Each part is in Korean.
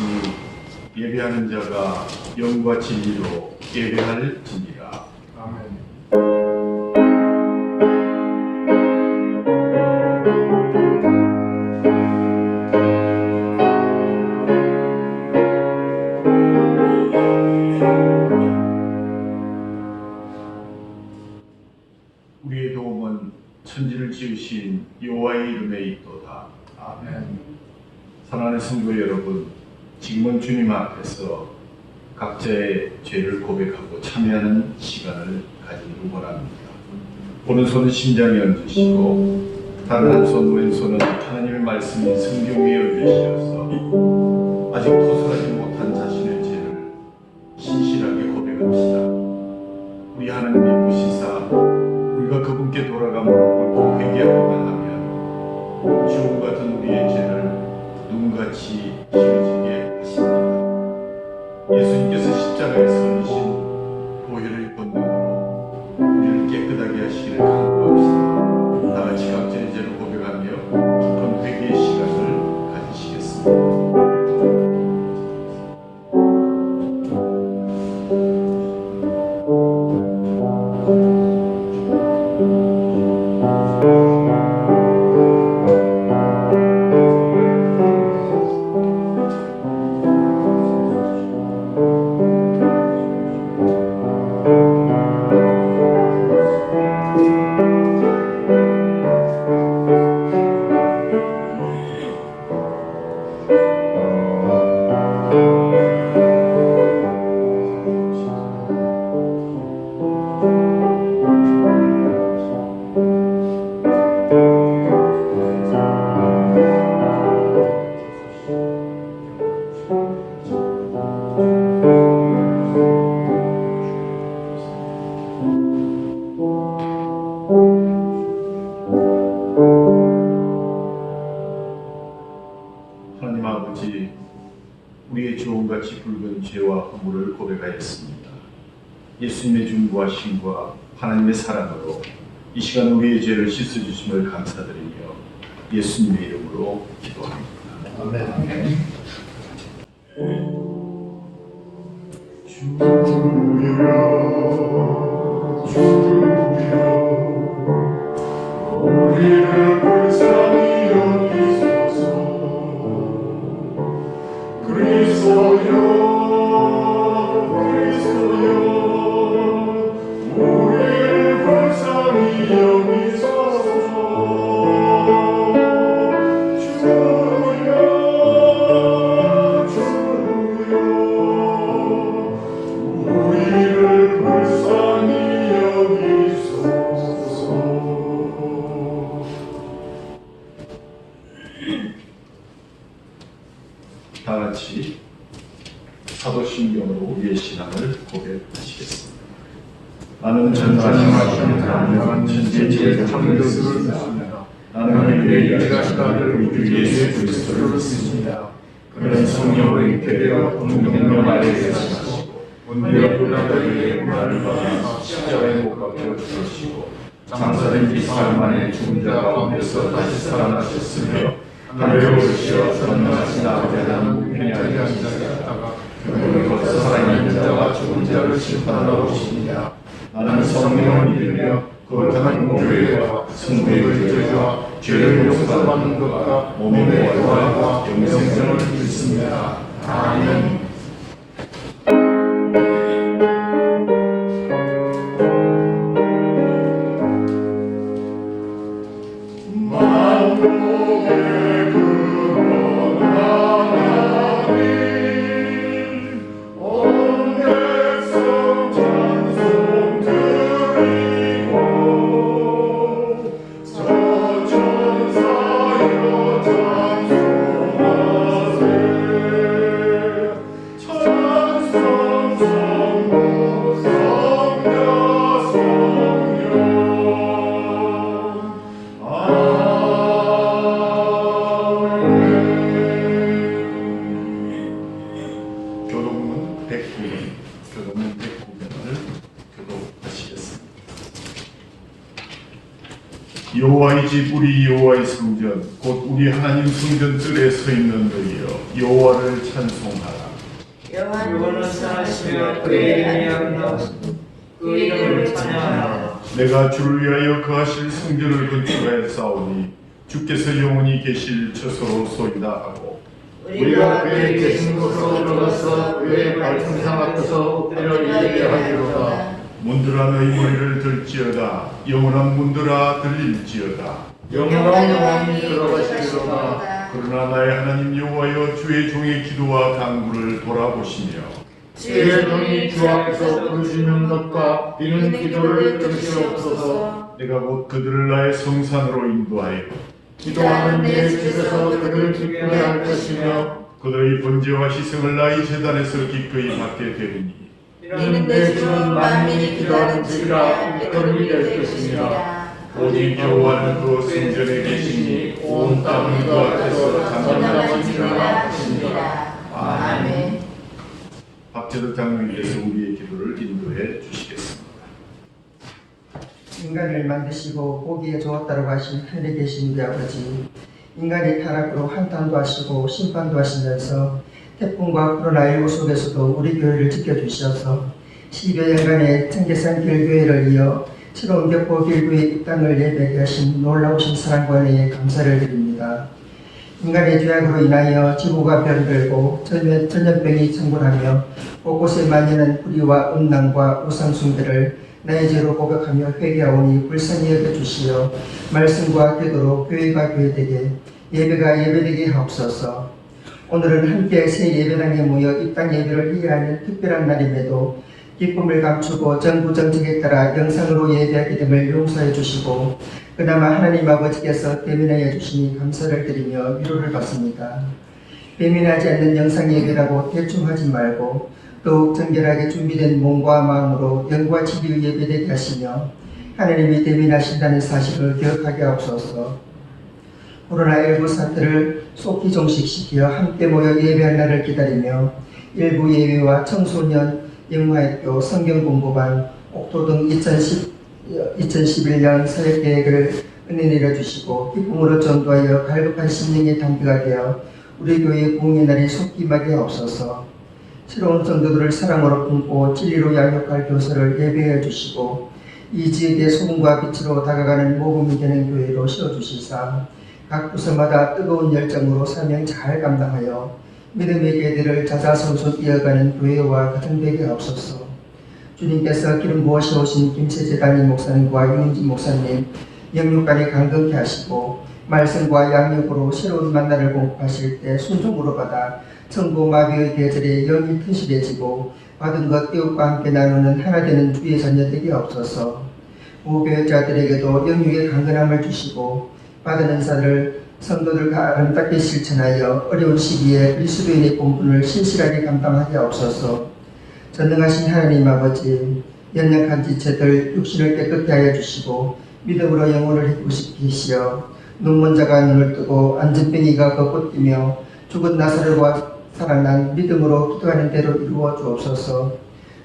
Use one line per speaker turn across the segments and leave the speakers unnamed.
말씀이 예배하는 자가 영과 진리로 예배할지니라.
아멘.
우리의 도움은 천지를 지으신 여호와의 이름에 있도다.
아멘.
사랑하는 성도 여러분, 지금은 주님 앞에서 각자의 죄를 고백하고 참여하는 시간을 가지기를 원합니다. 오른손은 심장에 얹으시고 다른 한 손 왼손은 하나님의 말씀인 성경 위에 얹으시어서 아직 토설하지 못한 자신의 죄를 신실하게 고백합시다. 우리 하나님 예쁘시사 우리가 그분께 돌아감으로 옳고 회개하기만 하면 지옥 같은 우리의 죄를 눈같이 지워지게 하십니다. 예수님께서 십자가에 서리신 보혈의 권능으로 우리를 깨끗하게 하시기를 간구합시다. 다 같이 각자의 죄를 고백하며 깊은 회개의 시간을 가지시겠습니다. 하나님 아버지, 우리의 주홍같이 붉은 죄와 허물을 고백하였습니다. 예수님의 중보하심과 하나님의 사랑으로 이 시간 우리의 죄를 씻어주심을 감사드리며 예수님의 이름으로 기도합니다.
아멘.
주여, 주여, 우리를 불쌍히 여기소서. 그리스도여, 우리를 불쌍히 여기소서. 주여, 우리를 불쌍히 여기소서.
다 같이 사도신경으로 우리의 신앙을 고백하시겠습니다. 나는 전능하신 하나님 천지의 참되시를 믿습니다. 나는 그의 일하시다를 우리 예수 그리스도를 믿습니다. 그는 성령으로 잉태되어 동정녀 마리아에게 나시고 본디오 빌라도에게 고난을 받아 십자가에 못 박혀 죽으시고 장사된 지 사흘 만에 죽은 자 가운데서 다시 살아나셨으며 하늘에 오르시어 전능하신 아버지 하나님 우편에 앉으셨다가 그는 곧 살아있는 자와 죽은 자를 심판하러 오시니라. 나는 성령을 믿으며 거룩한 공교회와 성도의 의제와 죄를 용서받는 것과 몸의 부활과 영생을 믿습니다. 아멘. 여호와의 집 우리 여호와의 성전 곧 우리 하나님 성전 뜰에 서 있는 너희여 여호와를 찬송하라.
여호와는 사하시며 그의 이름이 아름다우시고 그 이름을 찬양하라.
내가 주를 위하여 거하실 성전을 건축하였사오니 주께서 영원히 계실 처소로소이다 하고
우리가 그의 계신 곳으로 들어가서 그의 발등상 앞에서 엎드려 예배하리로다.
문들아 너희 머리를 들지어다 영원한 문들아 들릴지어다.
영광이 들어가시리로다.
그러나 나의 하나님 여호와여 주의 종의 기도와 간구를 돌아보시며
주의 종이 주 앞에서 부르짖는 것과 비는 기도를 들으시옵소서.
내가 곧 그들을 나의 성산으로 인도하여
기도하는 내 집에서 그를 기쁘게 할 것이며
그들의 번제와 희생을 나의 제단에서 기꺼이 받게 되리니
이는 내 주는 만민이 기도하는 집이라 일거름이 될 것이니라.
오직 여호와는 그 성전에 계시니 온 땅은 그 앞에서 잠잠하시리라 하시니라. 아멘. 박재덕 장로님께서 우리의 기도를 인도해 주시겠습니다.
인간을 만드시고 보기에 좋았다고 하신 하늘에 계신 우리 아버지, 인간의 타락으로 한탄도 하시고 심판도 하시면서 태풍과 코로나19 속에서도 우리 교회를 지켜주셔서 10여 년간의 청계산 길교회를 이어 새로운 벽보 길교회 입당을 예배하게 하신 놀라우신 사랑과 은혜에 감사를 드립니다. 인간의 죄악으로 인하여 지구가 변들고 전염병이 창궐하며 곳곳에 만연한 불의와 음란과 우상숭배를 나의 죄로 고백하며 회개하오니 불쌍히 여겨주시어 말씀과 기도로 교회가 교회되게 예배가 예배되게 하옵소서. 오늘은 함께 새 예배당에 모여 입당 예배를 이해하는 특별한 날임에도 기쁨을 감추고 정부 정책에 따라 영상으로 예배하게 됨을 용서해 주시고 그나마 하나님 아버지께서 대면하여 주시니 감사를 드리며 위로를 받습니다. 대면하지 않는 영상 예배라고 대충 하지 말고 더욱 정결하게 준비된 몸과 마음으로 영과 진리의 예배되게 하시며 하나님이 대면하신다는 사실을 기억하게 하옵소서. 코로나19 사태를 속히 종식시켜 함께 모여 예배할 날을 기다리며 일부 예배와 청소년 영화학교 성경공부반 옥토 등 2011년 사역계획을 은혜 내려주시고 기쁨으로 전도하여 갈급한 심령의 단비가 되어 우리 교회의 부흥의 날이 속히 임하게 하옵소서. 새로운 성도들을 사랑으로 품고 진리로 양육할 교사를 예배해 주시고 이 지역의 소금과 빛으로 다가가는 모범이 되는 교회로 세워주시사 각 부서마다 뜨거운 열정으로 사명 잘 감당하여 믿음의 계대를 자자손손 이어가는 교회와 가정되게 하옵소서. 주님께서 기름 부어 세우신 김세재 담임 목사님과 윤인진 목사님 영육간에 강건케 하시고 말씀과 양육으로 새로운 만나를 공급하실 때 순종으로 받아 천고 마비의 계절에 영이 튼실해지고 받은 것 이웃과 함께 나누는 하나 되는 주의 자녀 되게 없어서 무교역자들에게도 영육의 강건함을 주시고 받은 은사를 성도들과 아름답게 실천하여 어려운 시기에 그리스도인의 본분을 신실하게 감당하게 없어서 전능하신 하나님 아버지 연약한 지체들 육신을 깨끗게 하여 주시고 믿음으로 영혼을 회복시키시어 눈먼 자가 눈을 뜨고 안전병이가 걷고 뛰며 죽은 나사로가 살아난 믿음으로 기도하는 대로 이루어 주옵소서.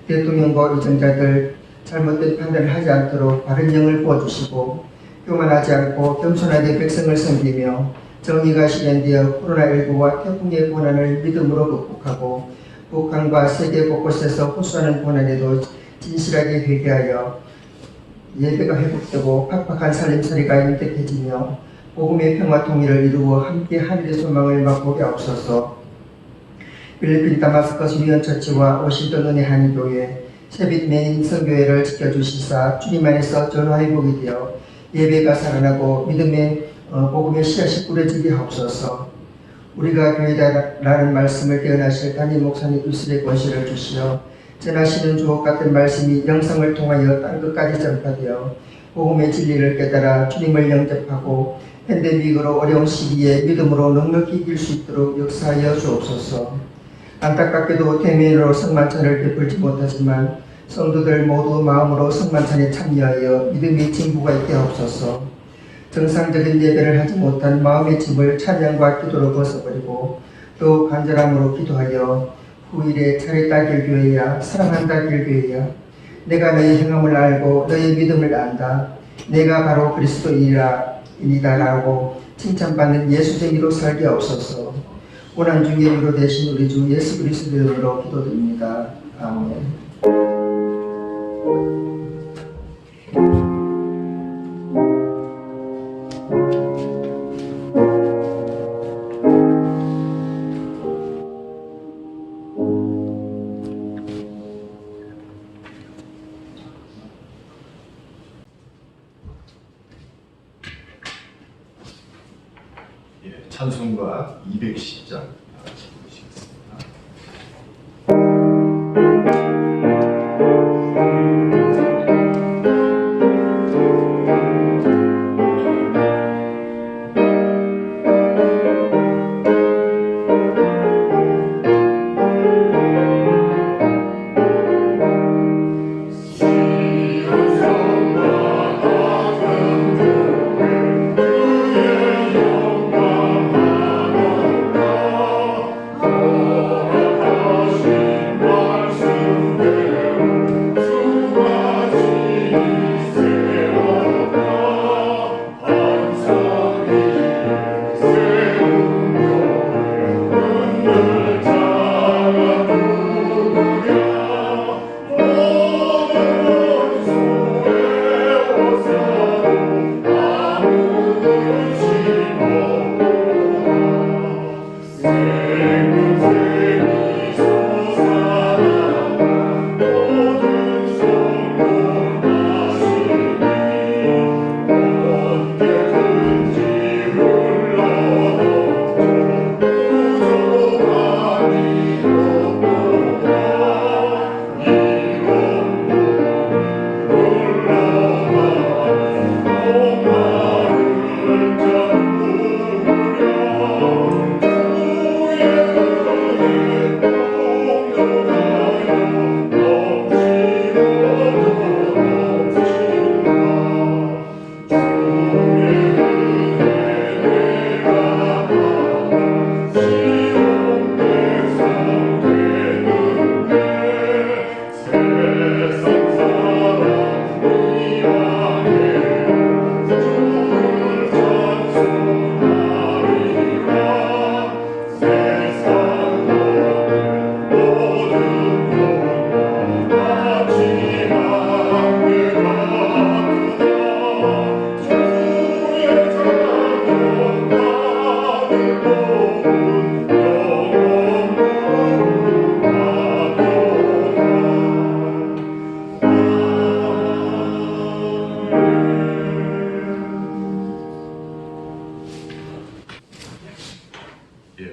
대통령과 의정자들 잘못된 판단을 하지 않도록 바른 영을 부어주시고 교만하지 않고 겸손하게 백성을 섬기며 정의가 실현되어 코로나19와 태풍의 고난을 믿음으로 극복하고 북한과 세계 곳곳에서 호소하는 고난에도 진실하게 회개하여 예배가 회복되고 팍팍한 살림살이가 윤택해지며 복음의 평화 통일을 이루어 함께 하늘의 소망을 맛보게 하옵소서. 필리핀 다마스커스 유연처치와 워싱턴 은혜 한교회 세빛 메인 선교회를 지켜주시사 주님 안에서 전화회복이 되어 예배가 살아나고 믿음의 복음의 씨앗이 뿌려지게 하옵소서. 우리가 교회다라는 말씀을 깨어나실 담임 목사님 일술의 권세를 주시어 전하시는 주옥 같은 말씀이 영상을 통하여 땅끝까지 전파되어 복음의 진리를 깨달아 주님을 영접하고 팬데믹으로 어려운 시기에 믿음으로 넉넉히 이길 수 있도록 역사하여 주옵소서. 안타깝게도 대면으로 성만찬을 베풀지 못하지만 성도들 모두 마음으로 성만찬에 참여하여 믿음의 진부가 있게 하옵소서. 정상적인 예배를 하지 못한 마음의 짐을 찬양과 기도로 벗어버리고 또 간절함으로 기도하여 후일에 차례다 길교회야 사랑한다 길교회야 내가 너의 행함을 알고 너의 믿음을 안다. 내가 바로 그리스도이라 이니다라고 칭찬받는 예수쟁이로 살게 없어서 고난 중에 위로되신 우리 주 예수 그리스도의 이름으로 기도드립니다. 아멘.
찬송가 210장 같이 부르시겠습니다.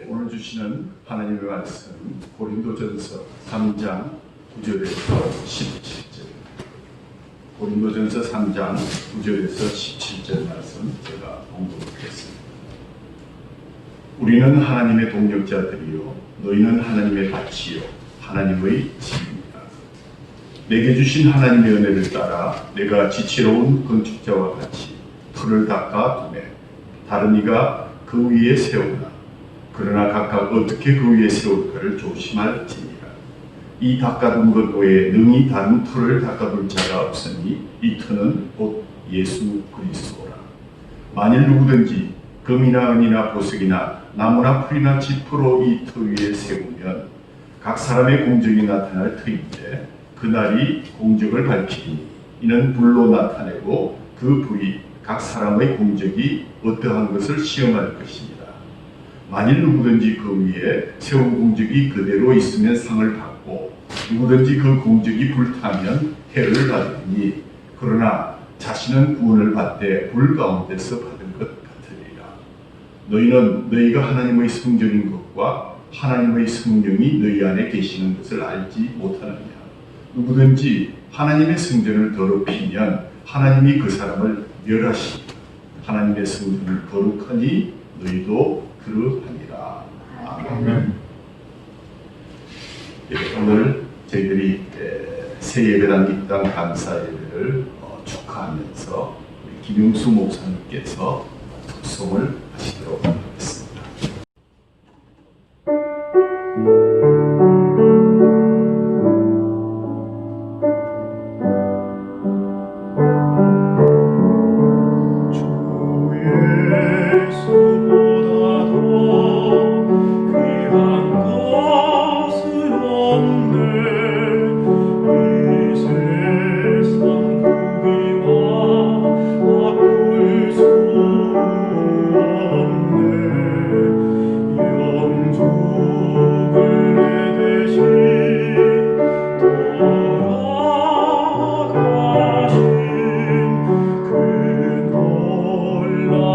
오늘 주시는 하나님의 말씀 고린도전서 3장 9절에서 17절. 고린도전서 3장 9절에서 17절 말씀 제가 봉독하겠습니다. 우리는 하나님의 동역자들이요 너희는 하나님의 밭이요 하나님의 집입니다. 내게 주신 하나님의 은혜를 따라 내가 지혜로운 건축자와 같이 틀을 닦아 두매 다른 이가 그 위에 세우나 그러나 각각 어떻게 그 위에 세울까를 조심할지니라. 이 닦아둔 것 외에 능히 다른 틀을 닦아둘 자가 없으니 이 틀은 곧 예수 그리스도라. 만일 누구든지 금이나 은이나 보석이나 나무나 풀이나 지프로 이 터 위에 세우면 각 사람의 공적이 나타날 터인데 그날이 공적을 밝히니 이는 불로 나타내고 그 불이 각 사람의 공적이 어떠한 것을 시험할 것입니다. 만일 누구든지 그 위에 세운 공적이 그대로 있으면 상을 받고 누구든지 그 공적이 불타면 해를 받으니 그러나 자신은 구원을 받되 불 가운데서 받은 것 같으리라. 너희는 너희가 하나님의 성전인 것과 하나님의 성령이 너희 안에 계시는 것을 알지 못하느냐. 누구든지 하나님의 성전을 더럽히면 하나님이 그 사람을 멸하시니 하나님의 성전을 거룩하니 너희도 그러하니라. 아멘. 오늘 저희들이 새 예배당 입당 감사 예배를 축하하면서 우리 김용수 목사님께서 독송을 하시도록 하겠습니다.
주의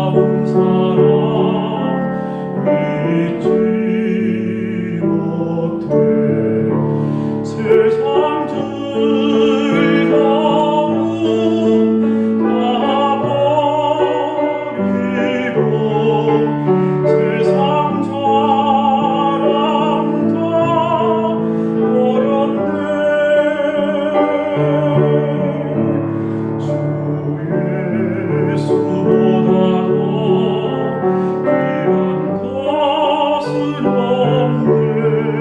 아름다운 사랑 잊지 못해 세상 즐거움 다 버리고 세상 자랑 다 버렸네 주 예수보다도 귀한 것은 없네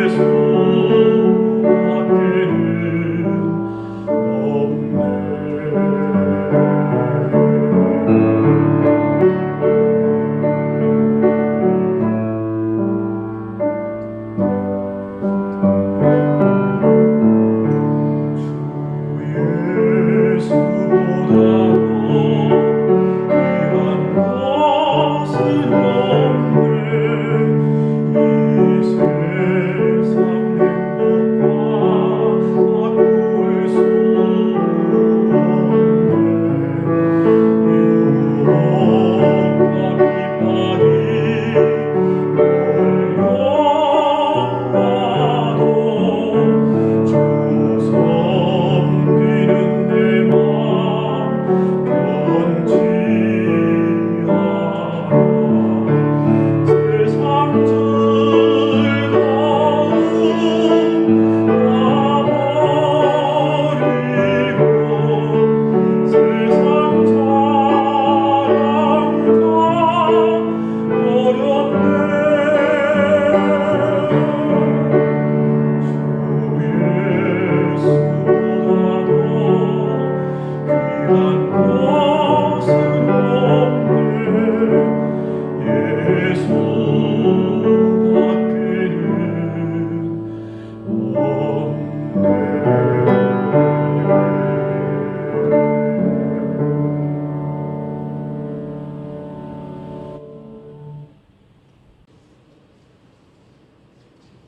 예수 밖에는 없네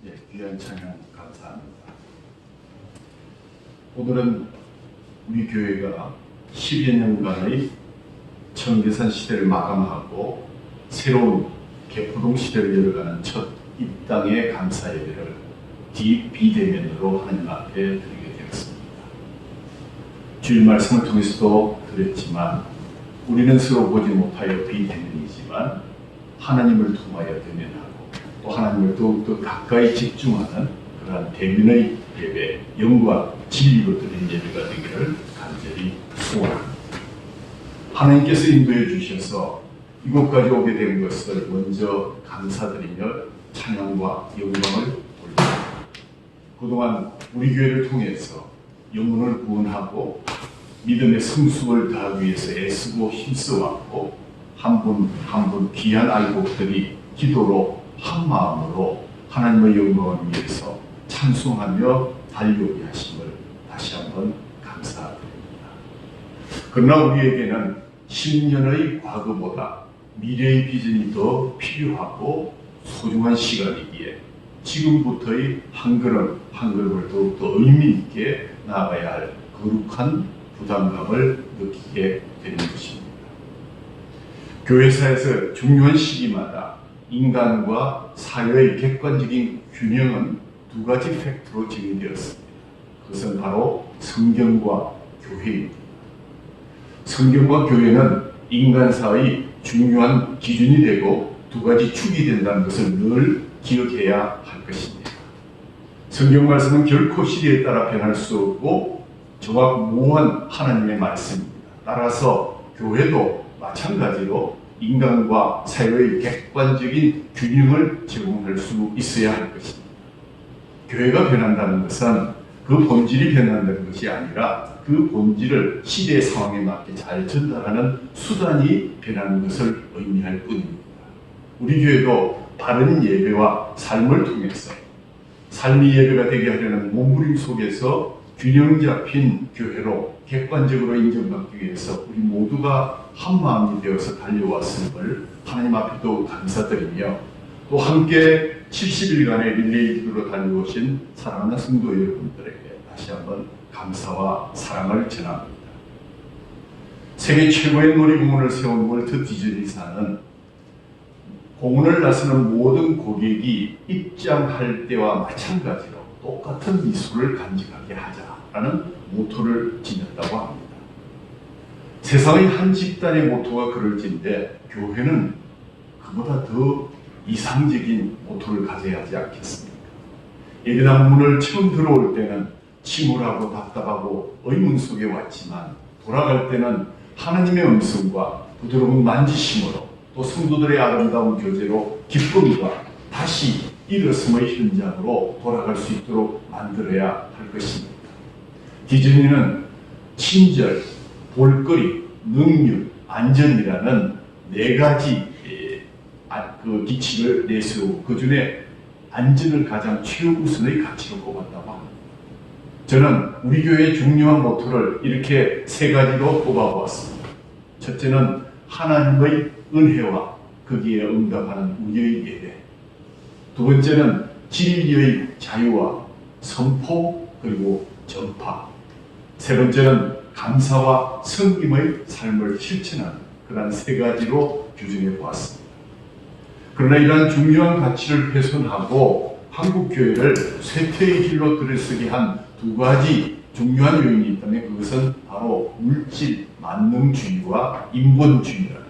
예, 귀한 찬양 감사합니다. 오늘은 우리 교회가 10여 년간의 청계산 시대를 마감하고 새로운 개포동 시대를 열어가는 첫 입당의 감사 예배를 비대면으로 하나님 앞에 드리게 되었습니다. 주일 말씀을 통해서도 그랬지만 우리는 서로 보지 못하여 비대면이지만 하나님을 통하여 대면하고 또 하나님을 더욱더 가까이 집중하는 그러한 대면의 예배, 영과 진리로 드린 예배가 되기를 간절히 소원합니다. 하나님께서 인도해 주셔서 이곳까지 오게 된 것을 먼저 감사드리며 찬양과 영광을 올립니다. 그동안 우리 교회를 통해서 영혼을 구원하고 믿음의 성숙을 다하기 위해서 애쓰고 힘써왔고 한 분 한 분 귀한 아이곡들이 기도로 한 마음으로 하나님의 영광을 위해서 찬송하며 달려오게 하심을 다시 한번 감사드립니다. 그러나 우리에게는 10년의 과거보다 미래의 비전이 더 필요하고 소중한 시간이기에 지금부터의 한 걸음 한 걸음을 더욱더 의미 있게 나아가야 할 거룩한 부담감을 느끼게 되는 것입니다. 교회사에서 중요한 시기마다 인간과 사회의 객관적인 균형은 두 가지 팩트로 정의되었습니다. 그것은 바로 성경과 교회입니다. 성경과 교회는 인간사의 중요한 기준이 되고 두 가지 축이 된다는 것을 늘 기억해야 할 것입니다. 성경 말씀은 결코 시대에 따라 변할 수 없고 정확무한 하나님의 말씀입니다. 따라서 교회도 마찬가지로 인간과 사회의 객관적인 균형을 제공할 수 있어야 할 것입니다. 교회가 변한다는 것은 그 본질이 변한다는 것이 아니라 그 본질을 시대의 상황에 맞게 잘 전달하는 수단이 변하는 것을 의미할 뿐입니다. 우리 교회도 바른 예배와 삶을 통해서 삶의 예배가 되게 하려는 몸부림 속에서 균형 잡힌 교회로 객관적으로 인정받기 위해서 우리 모두가 한 마음이 되어서 달려왔음을 하나님 앞에 또 감사드리며 또 함께 70일간의 릴레이 기도로 달려오신 사랑하는 성도 여러분들에게 다시 한번 감사와 사랑을 전합니다. 세계 최고의 놀이공원을 세운 월트 디즈니사는 공원을 나서는 모든 고객이 입장할 때와 마찬가지로 똑같은 미술을 간직하게 하자라는 모토를 지녔다고 합니다. 세상의 한 집단의 모토가 그럴진데 교회는 그보다 더 이상적인 모토를 가져야 하지 않겠습니까? 예배당 문을 처음 들어올 때는 침울하고 답답하고 의문 속에 왔지만 돌아갈 때는 하나님의 음성과 부드러운 만지심으로 또 성도들의 아름다운 교제로 기쁨과 다시 일어섬의 현장으로 돌아갈 수 있도록 만들어야 할 것입니다. 디즈니는 친절, 볼거리, 능률, 안전이라는 네 가지 기치를 내세우고 그 중에 안전을 가장 최우선의 가치로 꼽았다고 합니다. 저는 우리 교회의 중요한 모토를 이렇게 세 가지로 꼽아보았습니다. 첫째는 하나님의 은혜와 거기에 응답하는 우리의 예배. 두 번째는 진리의 자유와 선포 그리고 전파. 세 번째는 감사와 섬김의 삶을 실천하는 그런 세 가지로 규정해 보았습니다. 그러나 이러한 중요한 가치를 훼손하고 한국 교회를 쇠퇴의 길로 들이쓰게 한 두 가지 중요한 요인이 있다면 그것은 바로 물질 만능주의와 인본주의라는,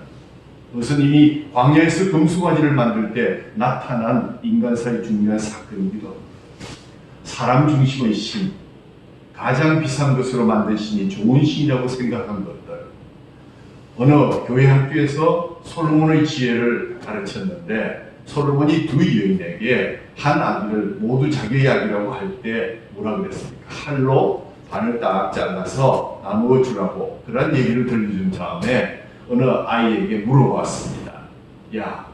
그것은 이미 광야에서 금송아지를 만들 때 나타난 인간사의 중요한 사건이기도 합니다. 사람 중심의 신, 가장 비싼 것으로 만든 신이 좋은 신이라고 생각한 것들. 어느 교회 학교에서 솔로몬의 지혜를 가르쳤는데 솔로몬이 두 여인에게 한 아기를 모두 자기의 아기라고 할 때 뭐라 그랬습니까? 칼로 반을 딱 잘라서 나누어 주라고 그런 얘기를 들려준 다음에 어느 아이에게 물어봤습니다. 야,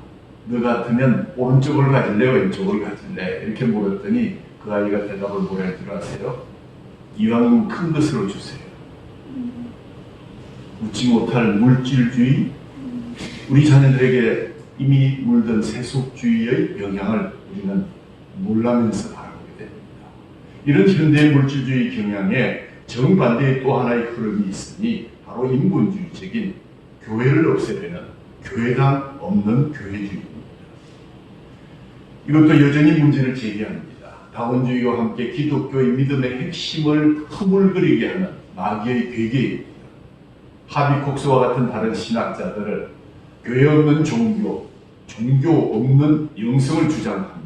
너 같으면 오른쪽을 가질래 왼쪽을 가질래? 이렇게 물었더니 그 아이가 대답을 뭐라 할 줄 아세요? 이왕이면 큰 것으로 주세요. 웃지 못할 물질주의, 우리 자녀들에게 이미 물든 세속주의의 영향을 우리는 놀라면서 바라보게 됩니다. 이런 현대의 물질주의 경향에 정반대의 또 하나의 흐름이 있으니 바로 인본주의적인 교회를 없애려는 교회당 없는 교회주의입니다. 이것도 여전히 문제를 제기합니다. 다원주의와 함께 기독교의 믿음의 핵심을 허물거리게 하는 마귀의 괴계입니다. 하비콕스와 같은 다른 신학자들을 교회 없는 종교, 종교 없는 영성을 주장합니다.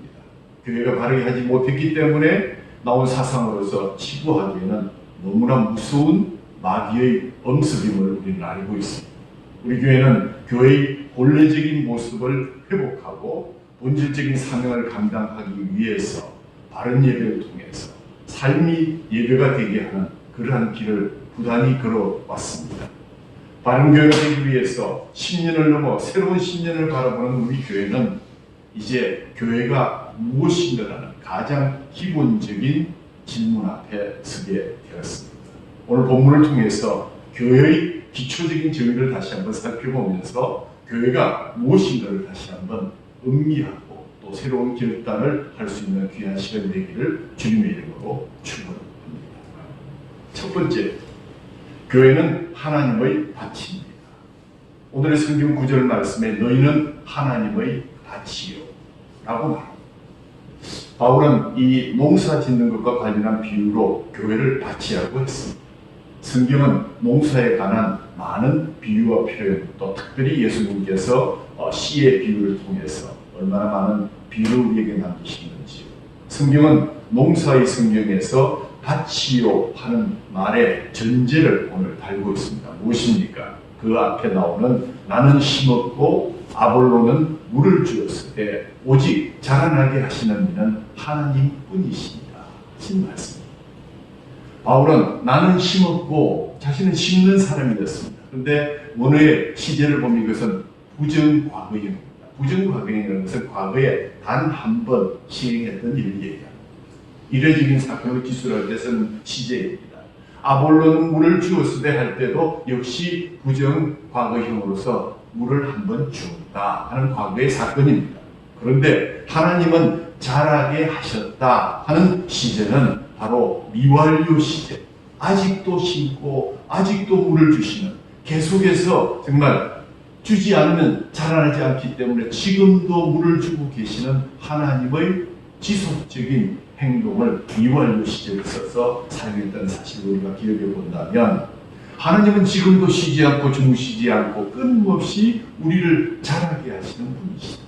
교회가 바르게 하지 못했기 때문에 나온 사상으로서 치부하기에는 너무나 무서운 마귀의 엄습임을 우리는 알고 있습니다. 우리 교회는 교회의 본래적인 모습을 회복하고 본질적인 사명을 감당하기 위해서 바른 예배를 통해서 삶이 예배가 되게 하는 그러한 길을 부단히 걸어왔습니다. 바른 교회가 되기 위해서 10년을 넘어 새로운 10년을 바라보는 우리 교회는 이제 교회가 무엇인가라는 가장 기본적인 질문 앞에 서게 되었습니다. 오늘 본문을 통해서 교회의 기초적인 정의를 다시 한번 살펴보면서 교회가 무엇인가를 다시 한번 음미하고 또 새로운 결단을 할 수 있는 귀한 시간이 되기를 주님의 이름으로 축원합니다. 첫 번째, 교회는 하나님의 밭입니다. 오늘의 성경 구절 말씀에 너희는 하나님의 밭이요 라고 말합니다. 바울은 이 농사 짓는 것과 관련한 비유로 교회를 밭이라고 했습니다. 성경은 농사에 관한 많은 비유와 표현, 또 특별히 예수님께서 씨의 비유를 통해서 얼마나 많은 비유를 우리에게 남기시는지요. 성경은 농사의 성경에서 밭이요 하는 말의 전제를 오늘 달고 있습니다. 무엇입니까? 그 앞에 나오는 나는 심었고 아볼로는 물을 주었을 때 오직 자라나게 하시는 이는 하나님뿐이십니다. 하신 말씀입니다. 바울은 나는 심었고 자신은 심는 사람이었습니다. 그런데 원어의 시제를 보면 이것은 부정과거형입니다. 부정과거형이라는 것은 과거에 단 한 번 시행했던 일을 얘기합니다. 이례적인 사건을 기술할 때 쓰는 시제입니다. 아볼로는 물을 주었을 때 할 때도 역시 부정 과거형으로서 물을 한 번 주었다 하는 과거의 사건입니다. 그런데 하나님은 자라게 하셨다 하는 시제는 바로 미완료 시제, 아직도 심고 아직도 물을 주시는 계속해서 정말 주지 않으면 자라나지 않기 때문에 지금도 물을 주고 계시는 하나님의 지속적인 행동을 이완료 시제를 써서 사용했다는 사실을 우리가 기억해 본다면, 하나님은 지금도 쉬지 않고 주무시지 않고 끊임없이 우리를 자라게 하시는 분이시다.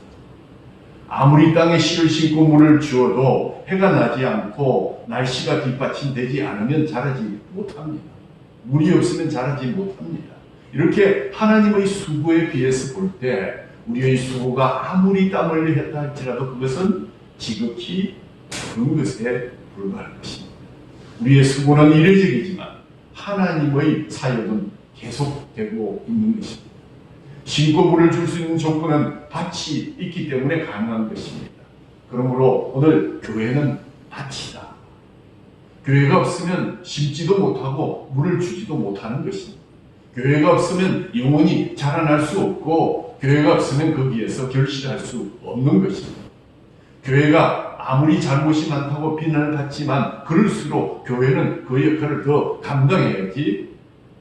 아무리 땅에 씨를 심고 물을 주어도 해가 나지 않고 날씨가 뒷받침되지 않으면 자라지 못합니다. 물이 없으면 자라지 못합니다. 이렇게 하나님의 수고에 비해서 볼 때 우리의 수고가 아무리 땀 흘려 했다 할지라도 그것은 지극히 적은 것에 불과할 것입니다. 우리의 수고는 이례적이지만 하나님의 사역은 계속되고 있는 것입니다. 심고 물을 줄 수 있는 조건은 밭이 있기 때문에 가능한 것입니다. 그러므로 오늘 교회는 밭이다. 교회가 없으면 심지도 못하고 물을 주지도 못하는 것입니다. 교회가 없으면 영혼이 자라날 수 없고, 교회가 없으면 거기에서 결실할 수 없는 것입니다. 교회가 아무리 잘못이 많다고 비난을 받지만 그럴수록 교회는 그 역할을 더 감당해야지,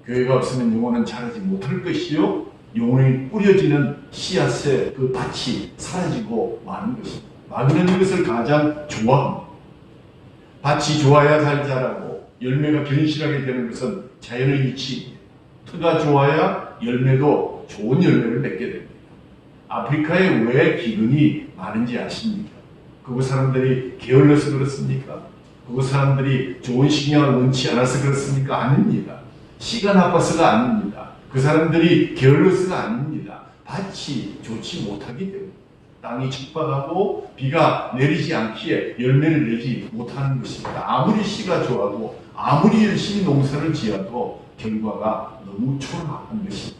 교회가 없으면 영혼은 자라지 못할 것이요, 영혼이 뿌려지는 씨앗의 그 밭이 사라지고 마는 것입니다. 마귀는 이것을 가장 좋아합니다. 밭이 좋아야 잘 자라고 열매가 견실하게 되는 것은 자연의 이치입니다. 터가 좋아야 열매도 좋은 열매를 맺게 됩니다. 아프리카에 왜 기근이 많은지 아십니까? 그곳 사람들이 게을러서 그렇습니까? 그곳 사람들이 좋은 식량을 원치 않아서 그렇습니까? 아닙니다. 씨가 나빠서가 아닙니다. 그 사람들이 게을러서가 아닙니다. 밭이 좋지 못하기 때문에, 땅이 척박하고 비가 내리지 않기에 열매를 내지 못하는 것입니다. 아무리 씨가 좋아도 아무리 열심히 농사를 지어도 결과가 너무 초라한 것입니다.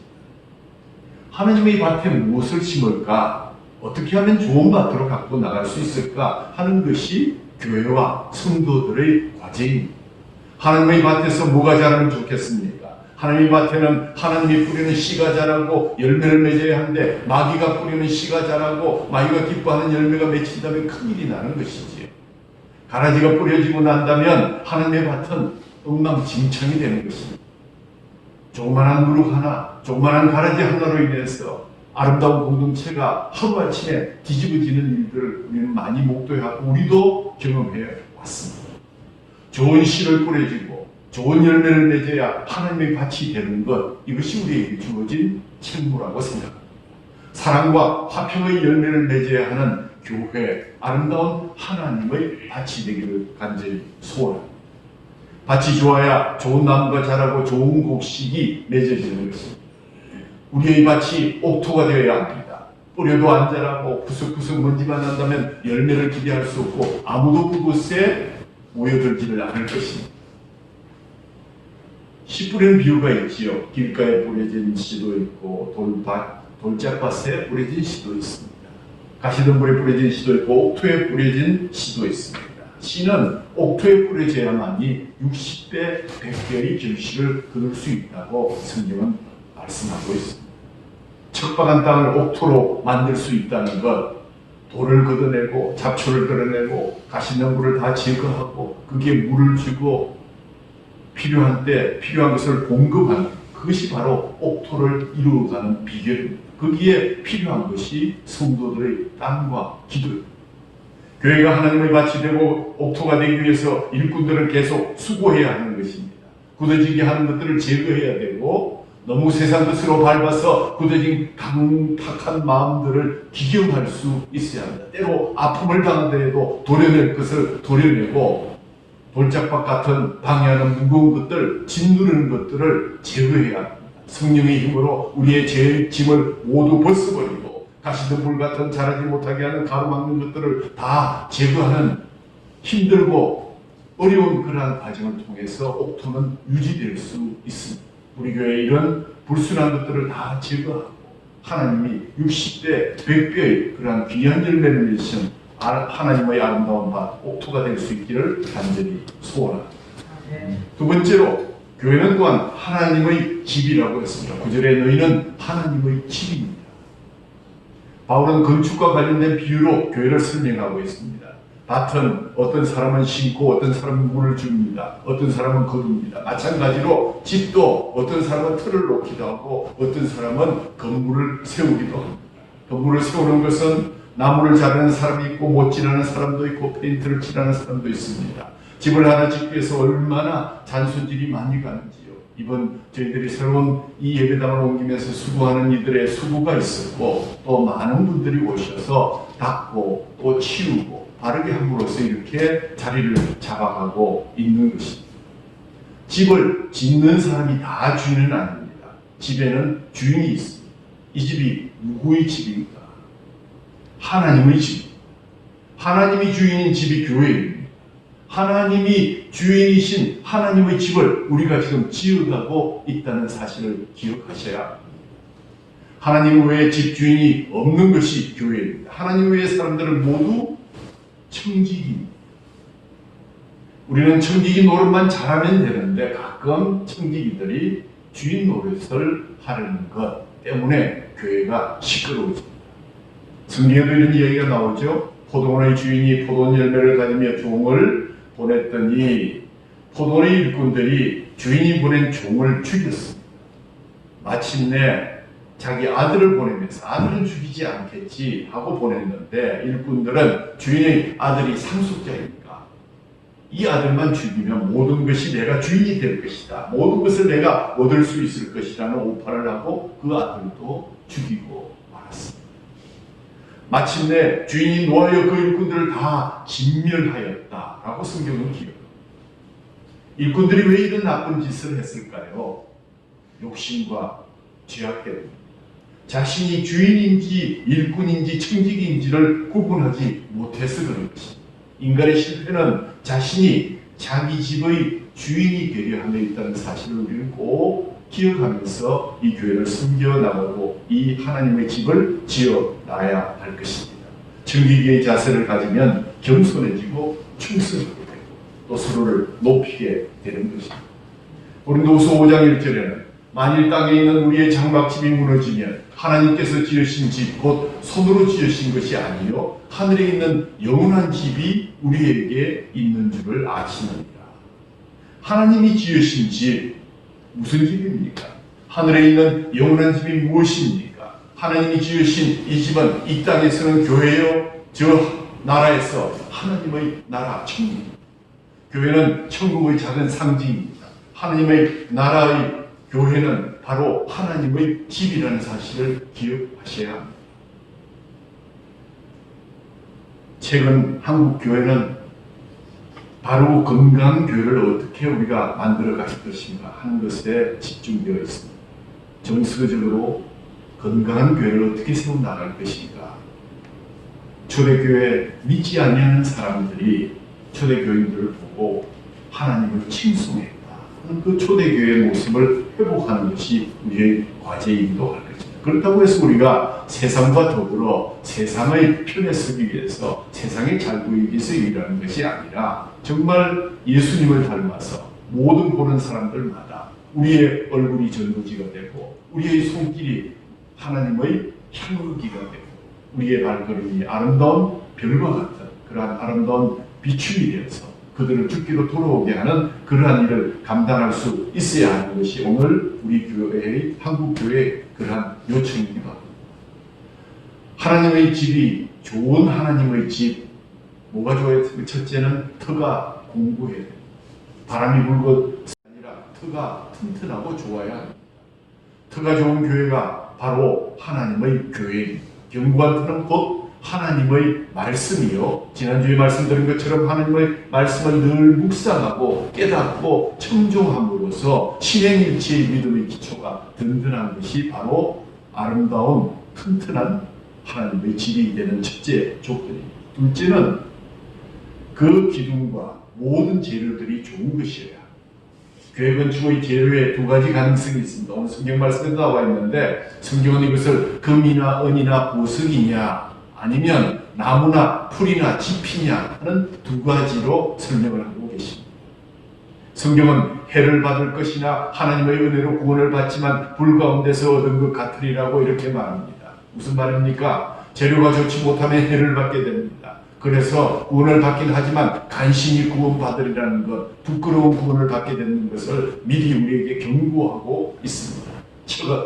하나님의 밭에 무엇을 심을까? 어떻게 하면 좋은 밭으로 갖고 나갈 수 있을까? 하는 것이 교회와 성도들의 과제입니다. 하나님의 밭에서 뭐가 자라면 좋겠습니까? 하나님의 밭에는 하나님이 뿌리는 씨가 자라고 열매를 맺어야 하는데, 마귀가 뿌리는 씨가 자라고 마귀가 기뻐하는 열매가 맺힌다면 큰일이 나는 것이지요. 가라지가 뿌려지고 난다면 하나님의 밭은 엉망진창이 되는 것입니다. 조그만한 누룩 하나, 조그만한 가라지 하나로 인해서 아름다운 공동체가 하루아침에 뒤집어지는 일들을 우리는 많이 목도하고 우리도 경험해 왔습니다. 좋은 씨를 뿌려지고 좋은 열매를 맺어야 하나님의 밭이 되는 것, 이것이 우리에게 주어진 책무라고 생각합니다. 사랑과 화평의 열매를 맺어야 하는 교회, 아름다운 하나님의 밭이 되기를 간절히 소원합니다. 밭이 좋아야 좋은 나무가 자라고 좋은 곡식이 맺어지는 것입니다. 우리의 밭이 옥토가 되어야 합니다. 뿌려도 안 자라고 구석구석 먼지만 난다면 열매를 기대할 수 없고 아무도 그곳에 모여들지를 않을 것입니다. 씨 뿌리는 비유가 있지요. 길가에 뿌려진 씨도 있고 돌짝밭에 뿌려진 씨도 있습니다. 가시덤불에 뿌려진 씨도 있고 옥토에 뿌려진 씨도 있습니다. 씨는 옥토에 뿌려져야만이 60배, 100배의 결실을 거둘 수 있다고 성경은 말씀하고 있습니다. 척박한 땅을 옥토로 만들 수 있다는 것, 돌을 걷어내고 잡초를 걸어내고 가시덤불을 다 제거하고 거기에 물을 주고 필요한 때 필요한 것을 공급하는, 그것이 바로 옥토를 이루어가는 비결입니다. 거기에 필요한 것이 성도들의 땀과 기도입니다. 교회가 하나님의 밭이 되고 옥토가 되기 위해서 일꾼들은 계속 수고해야 하는 것입니다. 굳어지게 하는 것들을 제거해야 되고, 너무 세상 것으로 밟아서 굳어진 강팍한 마음들을 기경할 수 있어야 합니다. 때로 아픔을 당하더라도 도려낼 것을 도려내고, 돌짝밭 같은 방해하는 무거운 것들, 짓누르는 것들을 제거해야 합니다. 성령의 힘으로 우리의 죄의 짐을 모두 벗어버리고, 가시덤불 같은 자라지 못하게 하는 가로막는 것들을 다 제거하는 힘들고 어려운 그러한 과정을 통해서 옥토는 유지될 수 있습니다. 우리 교회에 이런 불순한 것들을 다 제거하고 하나님이 60배, 100배의 그러한 귀한 열매를 맺으신 하나님의 아름다운 밭, 옥토가 될 수 있기를 간절히 소원합니다. 두 번째로, 교회는 또한 하나님의 집이라고 했습니다. 9절에 너희는 하나님의 집입니다. 바울은 건축과 관련된 비유로 교회를 설명하고 있습니다. 밭은 어떤 사람은 심고 어떤 사람은 물을 줍니다. 어떤 사람은 거둡니다. 마찬가지로 집도 어떤 사람은 틀을 놓기도 하고 어떤 사람은 건물을 세우기도 합니다. 건물을 세우는 것은 나무를 자르는 사람이 있고 못질하는 사람도 있고 페인트를 칠하는 사람도 있습니다. 집을 하나 짓기 위해서 얼마나 잔손질이 많이 가는지요. 이번 저희들이 새로운 이 예배당을 옮기면서 수고하는 이들의 수고가 있었고 또 많은 분들이 오셔서 닦고 또 치우고 바르게 함으로써 이렇게 자리를 잡아가고 있는 것입니다. 집을 짓는 사람이 다 주인은 아닙니다. 집에는 주인이 있습니다. 이 집이 누구의 집입니까? 하나님의 집. 하나님이 주인인 집이 교회입니다. 하나님이 주인이신 하나님의 집을 우리가 지금 지어가고 있다는 사실을 기억하셔야 합니다. 하나님 외에 집주인이 없는 것이 교회입니다. 하나님 외의 사람들은 모두 청지기입니다. 우리는 청지기 노릇만 잘하면 되는데 가끔 청지기들이 주인 노릇을 하려는 것 때문에 교회가 시끄러워집니다. 성경에도 이런 이야기가 나오죠. 포도원의 주인이 포도원 열매를 가지며 종을 보냈더니 포도원의 일꾼들이 주인이 보낸 종을 죽였습니다. 마침내 자기 아들을 보내면서 아들은 죽이지 않겠지 하고 보냈는데 일꾼들은 주인의 아들이 상속자이니까 이 아들만 죽이면 모든 것이 내가 주인이 될 것이다. 모든 것을 내가 얻을 수 있을 것이라는 오파를 하고 그 아들도 죽이고 말았습니다. 마침내 주인이 노하여 그 일꾼들을 다 진멸하였다라고 성경은 기록합니다. 일꾼들이 왜 이런 나쁜 짓을 했을까요? 욕심과 죄악 때문입니다. 자신이 주인인지 일꾼인지 청지기인지를 구분하지 못해서 그런 것입니다. 인간의 실패는 자신이 자기 집의 주인이 되려 함에 있다는 사실을 우리는 꼭 기억하면서 이 교회를 섬겨나가고 이 하나님의 집을 지어놔야 할 것입니다. 청지기의 자세를 가지면 겸손해지고 충성하게 되고 또 서로를 높이게 되는 것입니다. 고린도후서 5장 1절에는 만일 땅에 있는 우리의 장막집이 무너지면 하나님께서 지으신 집 곧 손으로 지으신 것이 아니요 하늘에 있는 영원한 집이 우리에게 있는 줄을 아시느니라. 하나님이 지으신 집 무슨 집입니까? 하늘에 있는 영원한 집이 무엇입니까? 하나님이 지으신 이 집은 이 땅에서는 교회요 저 나라에서 하나님의 나라 천국입니다. 교회는 천국의 작은 상징입니다. 하나님의 나라의 교회는 바로 하나님의 집이라는 사실을 기억하셔야 합니다. 최근 한국 교회는 바로 건강한 교회를 어떻게 우리가 만들어 갈 것인가 하는 것에 집중되어 있습니다. 정서적으로 건강한 교회를 어떻게 세워 나갈 것인가. 초대교회 믿지 아니하는 사람들이 초대교인들을 보고 하나님을 칭송했다. 그 초대교회의 모습을 회복하는 것이 우리의 과제이기도 할 것입니다. 그렇다고 해서 우리가 세상과 더불어 세상의 편에 서기 위해서 세상에 잘 보이기 위해서 일하는 것이 아니라 정말 예수님을 닮아서 모든 보는 사람들마다 우리의 얼굴이 전도지가 되고 우리의 손길이 하나님의 향기가 되고 우리의 발걸음이 아름다운 별과 같은 그러한 아름다운 비춤이 되어서 그들을 죽기로 돌아오게 하는 그러한 일을 감당할 수 있어야 하는 것이 오늘 우리 교회의 한국교회의 그러한 요청이기도 합니다. 하나님의 집이 좋은 하나님의 집 뭐가 좋아요? 첫째는 터가 공고해야 됩니다. 바람이 불고 아니라 터가 튼튼하고 좋아야 합니다. 터가 좋은 교회가 바로 하나님의 교회입니다. 견고한 터는 곧 하나님의 말씀이요. 지난주에 말씀드린 것처럼 하나님의 말씀을 늘 묵상하고 깨닫고 청종함으로써 신행일치의 믿음의 기초가 든든한 것이 바로 아름다운 튼튼한 하나님의 집이 되는 첫째 조건입니다. 둘째는 그 기둥과 모든 재료들이 좋은 것이어야 합니다. 교회 건축의 재료에 두 가지 가능성이 있습니다. 오늘 성경 말씀에 나와 있는데 성경은 이것을 금이나 은이나 보석이냐 아니면 나무나 풀이나 짚이냐 하는 두 가지로 설명을 하고 계십니다. 성경은 해를 받을 것이나 하나님의 은혜로 구원을 받지만 불 가운데서 얻은 것 같으리라고 이렇게 말합니다. 무슨 말입니까? 재료가 좋지 못하면 해를 받게 됩니다. 그래서 구원을 받긴 하지만 간신히 구원받으리라는 것, 부끄러운 구원을 받게 되는 것을 미리 우리에게 경고하고 있습니다.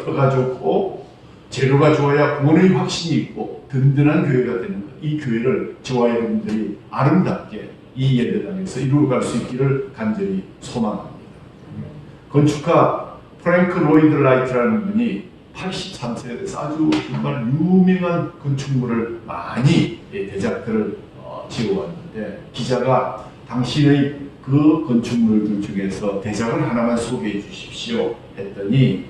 터가 좋고 재료가 좋아야 구원의 확신이 있고 든든한 교회가 되는 것. 이 교회를 저와 여러분들이 아름답게 이 예배당에서 이루어갈 수 있기를 간절히 소망합니다. 건축가 프랭크 로이드 라이트라는 분이 83세에 대해서 아주 정말 유명한 건축물을 많이 대작들을 지어왔는데 기자가 당신의 그 건축물들 중에서 대작을 하나만 소개해 주십시오 했더니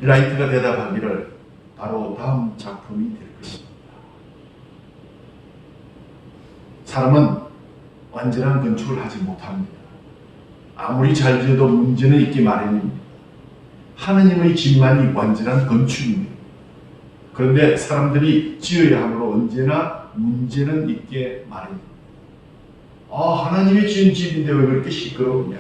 라이트가 대답하기를 바로 다음 작품이 될 것입니다. 사람은 완전한 건축을 하지 못합니다. 아무리 잘 지어도 문제는 있기 마련입니다. 하느님의 집만이 완전한 건축입니다. 그런데 사람들이 지어야 하므로 언제나 문제는 있게 마련입니다. 하나님이 지은 집인데 왜 그렇게 시끄러우냐?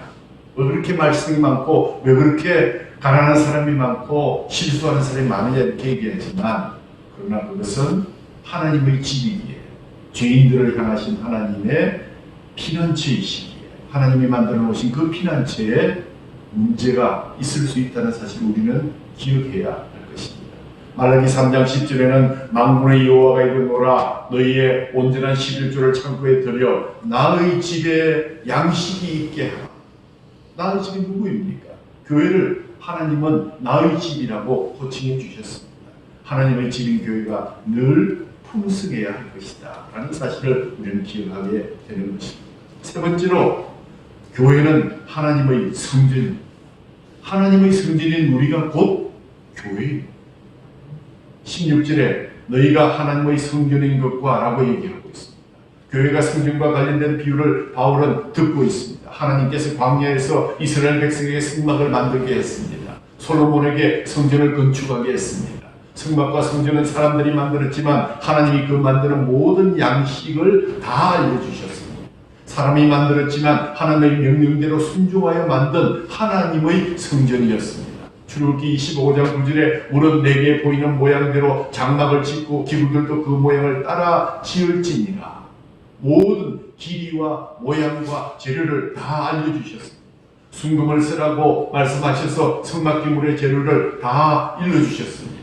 왜 그렇게 말씀이 많고 왜 그렇게 가난한 사람이 많고 실수하는 사람이 많으냐 이렇게 얘기하지만 그러나 그것은 하나님의 집이기에 죄인들을 향하신 하나님의 피난처이시기에 하나님이 만들어 놓으신 그 피난처에 문제가 있을 수 있다는 사실을 우리는 기억해야 할 것입니다. 말라기 3장 10절에는 만군의 여호와가 이르노라 너희의 온전한 11조를 창고에 들여 나의 집에 양식이 있게 하라. 나의 집이 누구입니까? 교회를 하나님은 나의 집이라고 호칭해 주셨습니다. 하나님의 집인 교회가 늘 풍성해야 할 것이다 라는 사실을 우리는 기억하게 되는 것입니다. 세 번째로 교회는 하나님의 성전입니다. 하나님의 성전인 우리가 곧 교회입니다. 16절에 너희가 하나님의 성전인 것과 라고 얘기하고 있습니다. 교회가 성전과 관련된 비유를 바울은 듣고 있습니다. 하나님께서 광야에서 이스라엘 백성에게 성막을 만들게 했습니다. 솔로몬에게 성전을 건축하게 했습니다. 성막과 성전은 사람들이 만들었지만 하나님이 그 만드는 모든 양식을 다 알려주셨습니다. 사람이 만들었지만 하나님의 명령대로 순종하여 만든 하나님의 성전이었습니다. 출애굽기 25장 9절에 물은 내게 보이는 모양대로 장막을 짓고 기구들도 그 모양을 따라 지을지니라. 모든 길이와 모양과 재료를 다 알려주셨습니다. 순금을 쓰라고 말씀하셔서 성막기물의 재료를 다 일러주셨습니다.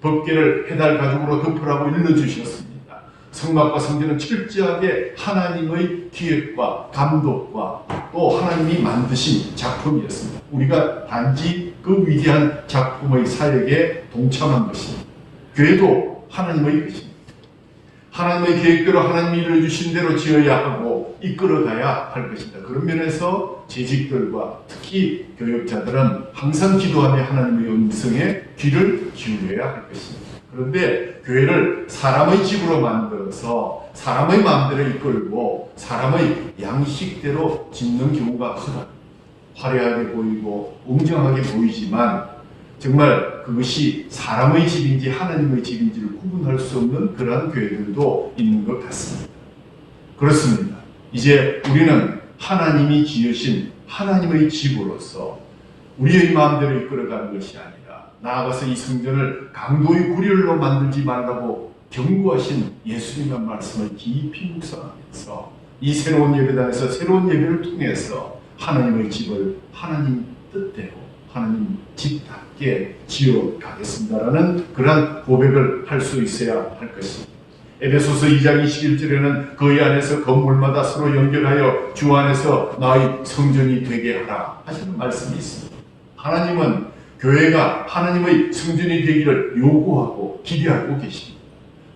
법궤를 해달 가죽으로 덮으라고 일러주셨습니다. 성막과 성전은 철저하게 하나님의 기획과 감독과 또 하나님이 만드신 작품이었습니다. 우리가 단지 그 위대한 작품의 사역에 동참한 것입니다. 교회도 하나님의 것입니다. 하나님의 계획대로 하나님이 이루어주신 대로 지어야 하고 이끌어가야 할 것입니다. 그런 면에서 재직들과 특히 교역자들은 항상 기도하며 하나님의 음성에 귀를 기울여야 할 것입니다. 그런데 교회를 사람의 집으로 만들어서 사람의 마음대로 이끌고 사람의 양식대로 짓는 경우가 크다. 화려하게 보이고 웅장하게 보이지만 정말 그것이 사람의 집인지 하나님의 집인지를 구분할 수 없는 그러한 교회들도 있는 것 같습니다. 그렇습니다. 이제 우리는 하나님이 지으신 하나님의 집으로서 우리의 마음대로 이끌어가는 것이 아니라 나아가서 이 성전을 강도의 구렬로 만들지 말라고 경고하신 예수님의 말씀을 깊이 묵상하면서 이 새로운 예배당에서 새로운 예배를 통해서 하나님의 집을 하나님 뜻대로 하나님 집답게 지어 가겠습니다라는 그러한 고백을 할 수 있어야 할 것입니다. 에베소서 2장 21절에는 그의 안에서 건물마다 서로 연결하여 주 안에서 나의 성전이 되게 하라 하시는 말씀이 있습니다. 하나님은 교회가 하나님의 성전이 되기를 요구하고 기대하고 계십니다.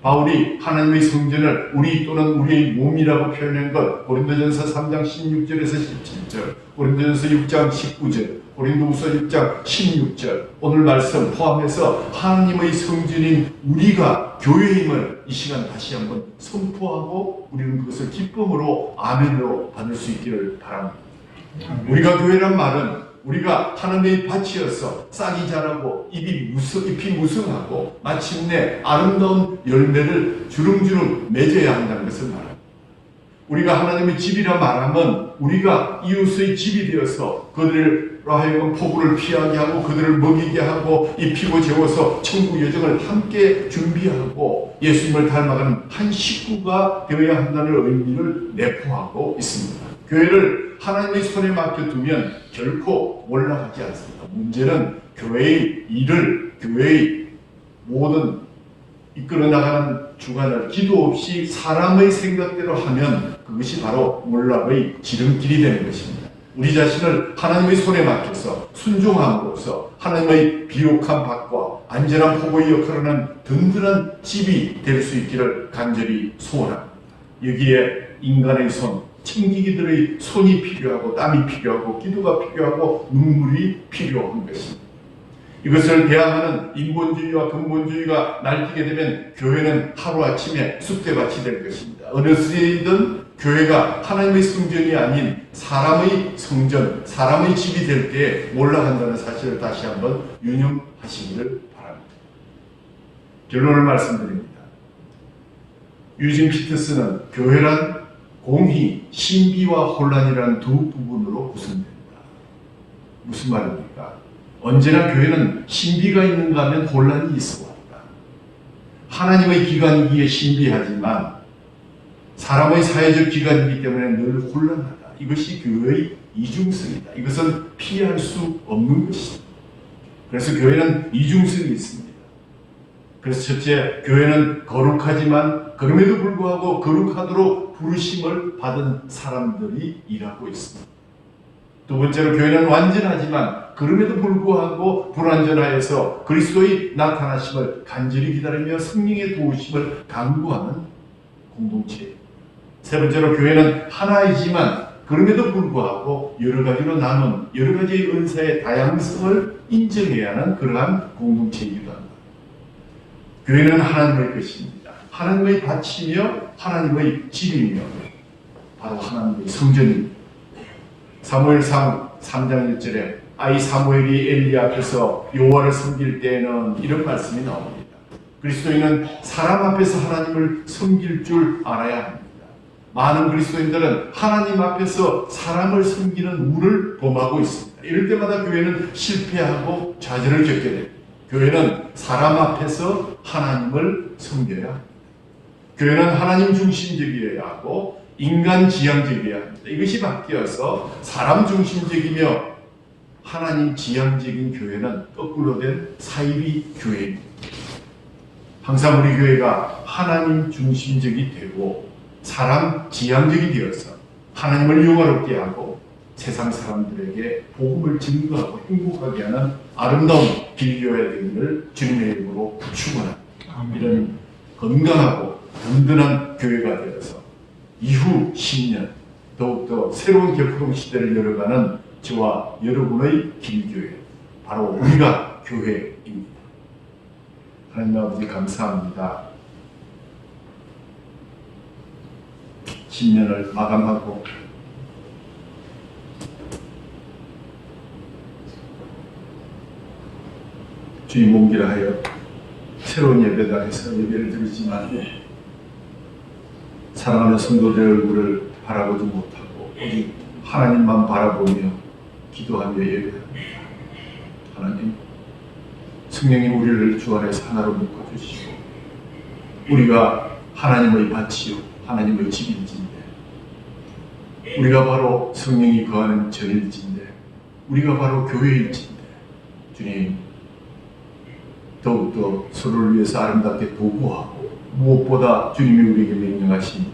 바울이 하나님의 성전을 우리 또는 우리의 몸이라고 표현한 것 고린도전서 3장 16절에서 17절, 고린도전서 6장 19절, 고린도후서 6장 16절 오늘 말씀 포함해서 하나님의 성전인 우리가 교회임을 이 시간 다시 한번 선포하고 우리는 그것을 기쁨으로 아멘으로 받을 수 있기를 바랍니다. 우리가 교회란 말은 우리가 하나님의 밭이어서 싹이 자라고 잎이 무성하고 마침내 아름다운 열매를 주름주름 맺어야 한다는 것을 말합니다. 우리가 하나님의 집이라 말하면 우리가 이웃의 집이 되어서 그들로 하여금 폭우를 피하게 하고 그들을 먹이게 하고 입히고 재워서 천국 여정을 함께 준비하고 예수님을 닮아가는 한 식구가 되어야 한다는 의미를 내포하고 있습니다. 교회를 하나님의 손에 맡겨두면 결코 올라가지 않습니다. 문제는 교회의 일을, 교회의 모든 이끌어 나가는 주관을 기도 없이 사람의 생각대로 하면 그것이 바로 몰락의 지름길이 되는 것입니다. 우리 자신을 하나님의 손에 맡겨서 순종함으로써 하나님의 비옥한 밭과 안전한 포고의 역할을 하는 든든한 집이 될 수 있기를 간절히 소원합니다. 여기에 인간의 손, 챙기기들의 손이 필요하고 땀이 필요하고 기도가 필요하고 눈물이 필요한 것입니다. 이것을 대항하는 인본주의와 근본주의가 날뛰게 되면 교회는 하루아침에 쑥대밭이 될 것입니다. 어느 시대이든 교회가 하나님의 성전이 아닌 사람의 성전, 사람의 집이 될 때에 몰락한다는 사실을 다시 한번 유념하시기를 바랍니다. 결론을 말씀드립니다. 유진 피터스는 교회란 공의, 신비와 혼란이라는 두 부분으로 구성됩니다. 무슨 말입니까? 언제나 교회는 신비가 있는가 하면 혼란이 있어 왔다. 하나님의 기관이기에 신비하지만 사람의 사회적 기관이기 때문에 늘 혼란하다. 이것이 교회의 이중성이다. 이것은 피할 수 없는 것이다. 그래서 교회는 이중성이 있습니다. 그래서 첫째, 교회는 거룩하지만 그럼에도 불구하고 거룩하도록 부르심을 받은 사람들이 일하고 있습니다. 두 번째로, 교회는 완전하지만 그럼에도 불구하고 불완전하여서 그리스도의 나타나심을 간절히 기다리며 성령의 도우심을 간구하는 공동체. 세 번째로, 교회는 하나이지만 그럼에도 불구하고 여러 가지로 나눈 여러 가지의 은사의 다양성을 인정해야 하는 그러한 공동체이기도 합니다. 교회는 하나님의 것입니다. 하나님의 밭이며 하나님의 집이며 바로 하나님의 성전입니다. 사무엘상 3장 1절에 아이 사무엘이 엘리 앞에서 여호와를 섬길 때에는 이런 말씀이 나옵니다. 그리스도인은 사람 앞에서 하나님을 섬길 줄 알아야 합니다. 많은 그리스도인들은 하나님 앞에서 사람을 섬기는 운을 범하고 있습니다. 이럴 때마다 교회는 실패하고 좌절을 겪게 됩니다. 교회는 사람 앞에서 하나님을 섬겨야 합니다. 교회는 하나님 중심적이어야 하고 인간 지향적이어야 합니다. 이것이 바뀌어서 사람 중심적이며 하나님 지향적인 교회는 거꾸로 된 사이비 교회입니다. 항상 우리 교회가 하나님 중심적이 되고 사람 지향적이 되어서 하나님을 영화롭게 하고 세상 사람들에게 복음을 증거하고 행복하게 하는 아름다운 길교회가 되기를 주님의 이름으로 축원합니다. 이런 건강하고 든든한 교회가 되어서 이후 10년 더욱더 새로운 개포동 시대를 열어가는 저와 여러분의 길교회, 바로 우리가 교회입니다. 하나님 아버지 감사합니다. 10년을 마감하고 주님 옮기라 하여 새로운 예배당에서 예배를 드리지만 사랑하는 성도들의 얼굴을 바라보지 못하고 오직 하나님만 바라보며 기도하며 예배합니다. 하나님, 성령님 우리를 주 안에서 하나로 묶어주시고 우리가 하나님의 밭이요 하나님의 집일진데 우리가 바로 성령이 거하는 전일진데 우리가 바로 교회일진데 주님, 더욱더 서로를 위해서 아름답게 도구하고 무엇보다 주님이 우리에게 명령하신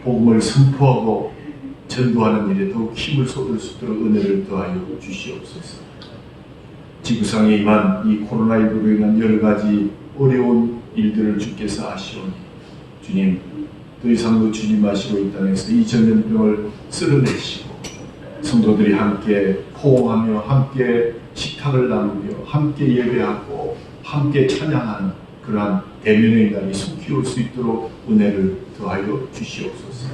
복음을 선포하고 전도하는 일에 더욱 힘을 쏟을 수 있도록 은혜를 더하여 주시옵소서. 지구상에 임한 이 코로나19로 인한 여러 가지 어려운 일들을 주께서 아시오니 주님, 더 이상도 주님 아시고 이 땅에서 이 전염병을 쓸어내시고 성도들이 함께 호응하며 함께 식탁을 나누며 함께 예배하고 함께 찬양하는 그러한 대면의 날이 속히 올 수 있도록 은혜를 더하여 주시옵소서.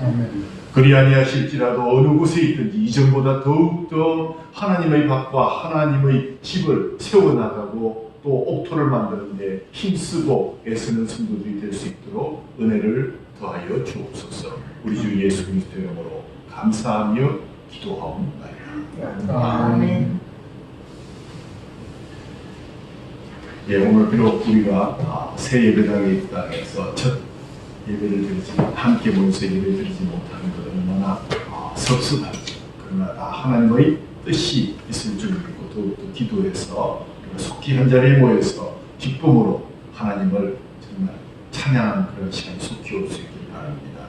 그리 아니하실지라도 어느 곳에 있든지 이전보다 더욱더 하나님의 밭과 하나님의 집을 세워나가고 또 옥토를 만드는데 힘쓰고 애쓰는 성도들이 될 수 있도록 은혜를 더하여 주옵소서. 우리 주 예수 그리스도 이름으로 감사하며 기도하옵나이다.
아멘.
예, 오늘 비록 우리가 새 예배당에 입당해서 첫 예배를 드리지 함께 모여서 예배를 드리지 못하는 것은 얼마나 섭섭한지, 그러나 다 하나님의 뜻이 있을 줄 믿고 더욱더 기도해서 속히 한 자리에 모여서 기쁨으로 하나님을 정말 찬양하는 그런 시간이 속히 올 수 있길 바랍니다.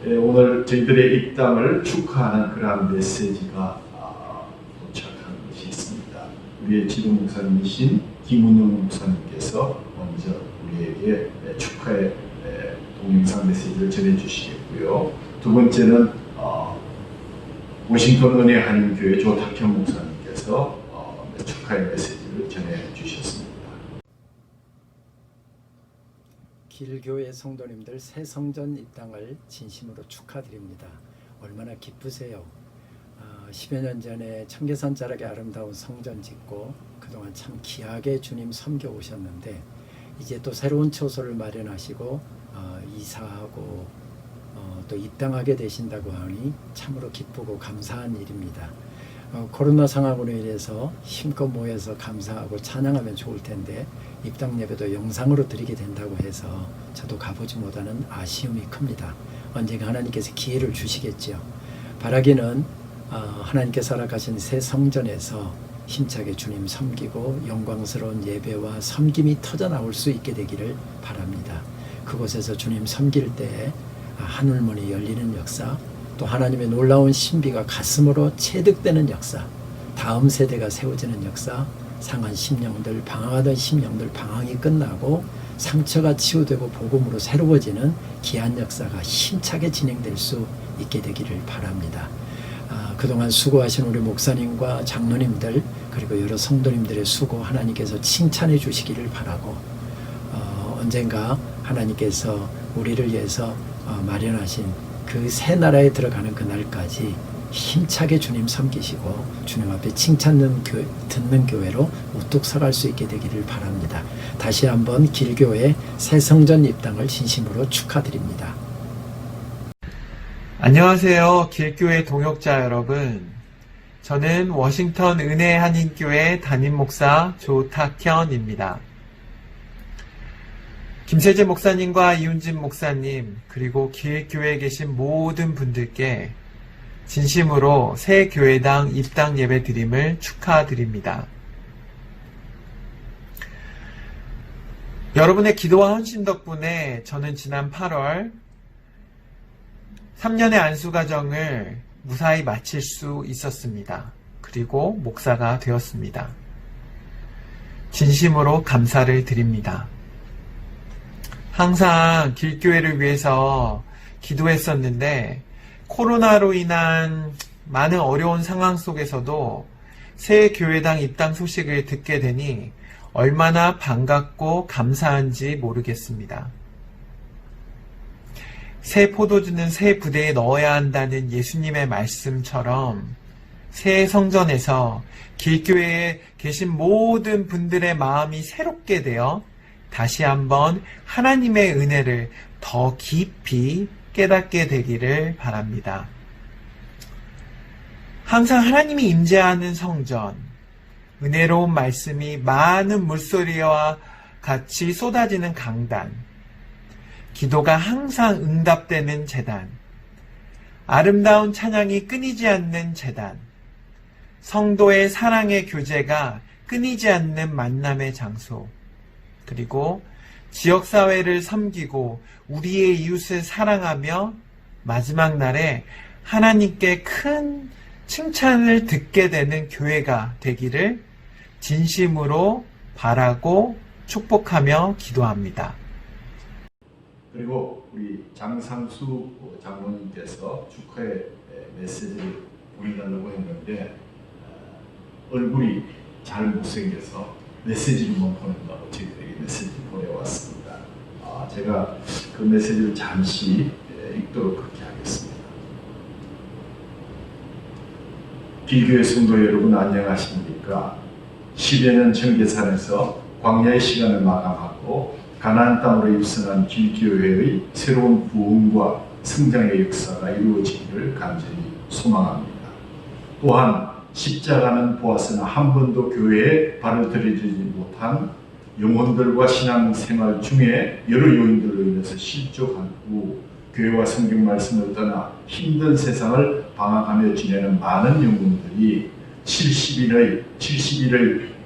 예, 오늘 저희들의 입당을 축하하는 그러한 메시지가 도착한 것이 있습니다. 우리의 지도 목사님이신 김은영 목사님께서 먼저 우리에게 축하의 동영상 메시지를 전해주시겠고요. 두 번째는 워싱턴 은혜 한인교회 조탁현 목사님께서 축하의 메시지를 전해주셨습니다.
길교회 성도님들 새 성전 입당을 진심으로 축하드립니다. 얼마나 기쁘세요. 10여 년 전에 청계산 자락의 아름다운 성전 짓고 그동안 참 귀하게 주님 섬겨 오셨는데 이제 또 새로운 처소를 마련하시고 이사하고 또 입당하게 되신다고 하니 참으로 기쁘고 감사한 일입니다. 코로나 상황으로 인해서 힘껏 모여서 감사하고 찬양하면 좋을 텐데 입당 예배도 영상으로 드리게 된다고 해서 저도 가보지 못하는 아쉬움이 큽니다. 언젠가 하나님께서 기회를 주시겠지요. 바라기는 하나님께서 허락하신 새 성전에서 힘차게 주님 섬기고 영광스러운 예배와 섬김이 터져나올 수 있게 되기를 바랍니다. 그곳에서 주님 섬길 때에 하늘문이 열리는 역사, 또 하나님의 놀라운 신비가 가슴으로 체득되는 역사, 다음 세대가 세워지는 역사, 상한 심령들, 방황하던 심령들 방황이 끝나고 상처가 치유되고 복음으로 새로워지는 귀한 역사가 힘차게 진행될 수 있게 되기를 바랍니다. 그동안 수고하신 우리 목사님과 장로님들 그리고 여러 성도님들의 수고 하나님께서 칭찬해 주시기를 바라고 언젠가 하나님께서 우리를 위해서 마련하신 그 새 나라에 들어가는 그날까지 힘차게 주님 섬기시고 주님 앞에 칭찬 듣는 교회로 우뚝 서갈 수 있게 되기를 바랍니다. 다시 한번 길교회 새 성전 입당을 진심으로 축하드립니다.
안녕하세요. 길교회 동역자 여러분. 저는 워싱턴 은혜 한인교회 담임 목사 조탁현입니다. 김세재 목사님과 이윤진 목사님 그리고 길교회에 계신 모든 분들께 진심으로 새 교회당 입당 예배 드림을 축하드립니다. 여러분의 기도와 헌신 덕분에 저는 지난 8월 3년의 안수과정을 무사히 마칠 수 있었습니다. 그리고 목사가 되었습니다. 진심으로 감사를 드립니다. 항상 길교회를 위해서 기도했었는데 코로나로 인한 많은 어려운 상황 속에서도 새 교회당 입당 소식을 듣게 되니 얼마나 반갑고 감사한지 모르겠습니다. 새 포도주는 새 부대에 넣어야 한다는 예수님의 말씀처럼 새 성전에서 길교회에 계신 모든 분들의 마음이 새롭게 되어 다시 한번 하나님의 은혜를 더 깊이 깨닫게 되기를 바랍니다. 항상 하나님이 임재하는 성전, 은혜로운 말씀이 많은 물소리와 같이 쏟아지는 강단, 기도가 항상 응답되는 제단, 아름다운 찬양이 끊이지 않는 제단, 성도의 사랑의 교제가 끊이지 않는 만남의 장소, 그리고 지역사회를 섬기고 우리의 이웃을 사랑하며 마지막 날에 하나님께 큰 칭찬을 듣게 되는 교회가 되기를 진심으로 바라고 축복하며 기도합니다.
그리고 우리 장상수 장로님께서 축하의 메시지를 보내달라고 했는데 얼굴이 잘 못생겨서 메시지로만 보낸다고 저희들에게 메시지 보내왔습니다. 제가 그 메시지를 잠시 읽도록 그렇게 하겠습니다. 길교회 성도 여러분 안녕하십니까? 10여 년 청계산에서 광야의 시간을 마감하고 가나안 땅으로 입성한 길교회의 새로운 부흥과 성장의 역사가 이루어지기를 간절히 소망합니다. 또한 십자가는 보았으나 한 번도 교회에 발을 들여주지 못한 영혼들과 신앙생활 중에 여러 요인들로 인해서 실족한 후 교회와 성경 말씀을 떠나 힘든 세상을 방황하며 지내는 많은 영혼들이 70일의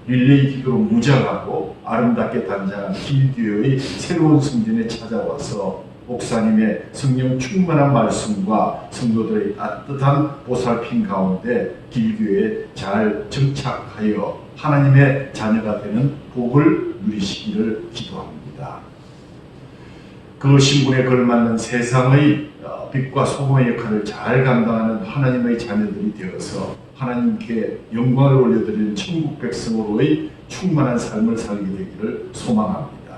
릴레이 기도로 무장하고 아름답게 단장한 길교회의 새로운 성전에 찾아와서 목사님의 성령 충만한 말씀과 성도들의 따뜻한 보살핌 가운데 길교회에 잘 정착하여 하나님의 자녀가 되는 복을 누리시기를 기도합니다. 그 신분에 걸맞는 세상의 빛과 소금의 역할을 잘 감당하는 하나님의 자녀들이 되어서 하나님께 영광을 올려드리는 천국 백성으로의 충만한 삶을 살게 되기를 소망합니다.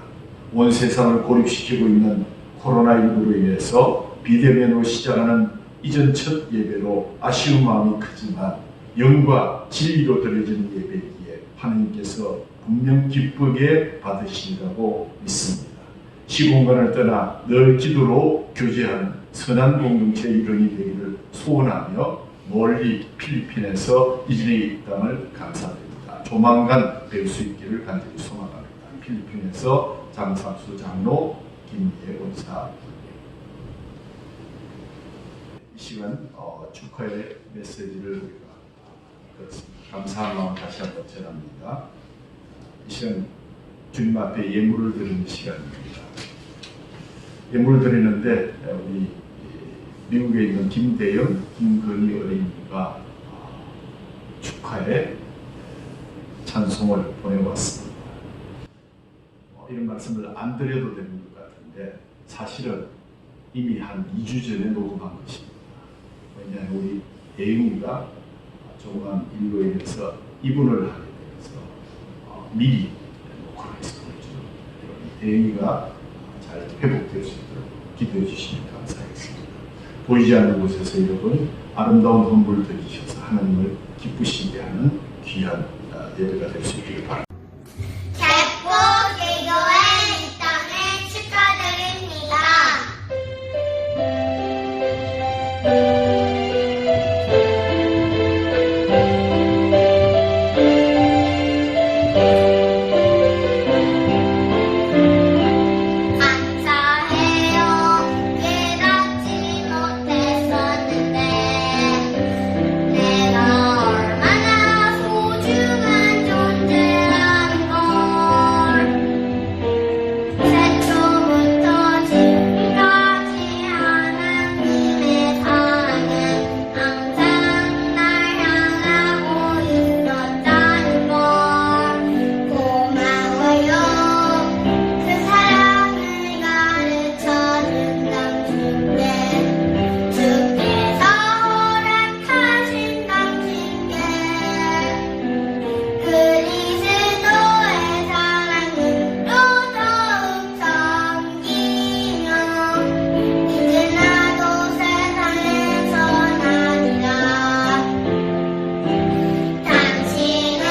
온 세상을 고립시키고 있는 코로나19로 인해서 비대면으로 시작하는 이전 첫 예배로 아쉬운 마음이 크지만 영과 진리로 드려지는 예배이기에 하나님께서 분명 기쁘게 받으시리라고 믿습니다. 시공간을 떠나 늘 기도로 교제하는 선한 공동체의 일원이 되기를 소원하며 멀리 필리핀에서 이진의 입당을 감사드립니다. 조만간 뵐 수 있기를 간절히 소망합니다. 필리핀에서 장상수 장로 김미애 원사. 이 시간 축하의 메시지를 우리가 듣습니다. 감사한 마음 다시 한번 전합니다. 이 시간 주님 앞에 예물을 드리는 시간입니다. 예물을 드리는데 우리 미국에 있는 김대영, 김건희 어린이가 축하의 찬송을 보내왔습니다. 이런 말씀을 안 드려도 되는 것 같은데 사실은 이미 한 2주 전에 녹음한 것입니다. 왜냐하면 우리 대영이가 조그만 일로 인해서 입원을 하게 되어서 미리 녹음을 했었죠. 대영이가 잘 회복될 수 있도록 기도해 주시면 감사하겠습니다. 보이지 않는 곳에서 여러분 아름다운 헌물을 드리셔서 하나님을 기쁘시게 하는 귀한 예배가 될 수 있기를 바랍니다.
개교회 입당을 축하드립니다. 감사해요. 깨닫지 못했었는데 내가 얼마나 소중한 존재라는 걸. 최초부터 지금까지 하나님의 사랑은 항상 날 향하고 있었다는 걸. 고마워요. 그 사랑을 가르쳐준 당신께, 주께서 허락하신 당신께, 그리스도의 사랑으로 더욱 섬기며 이제 나도 세상에서 나니라. 당신은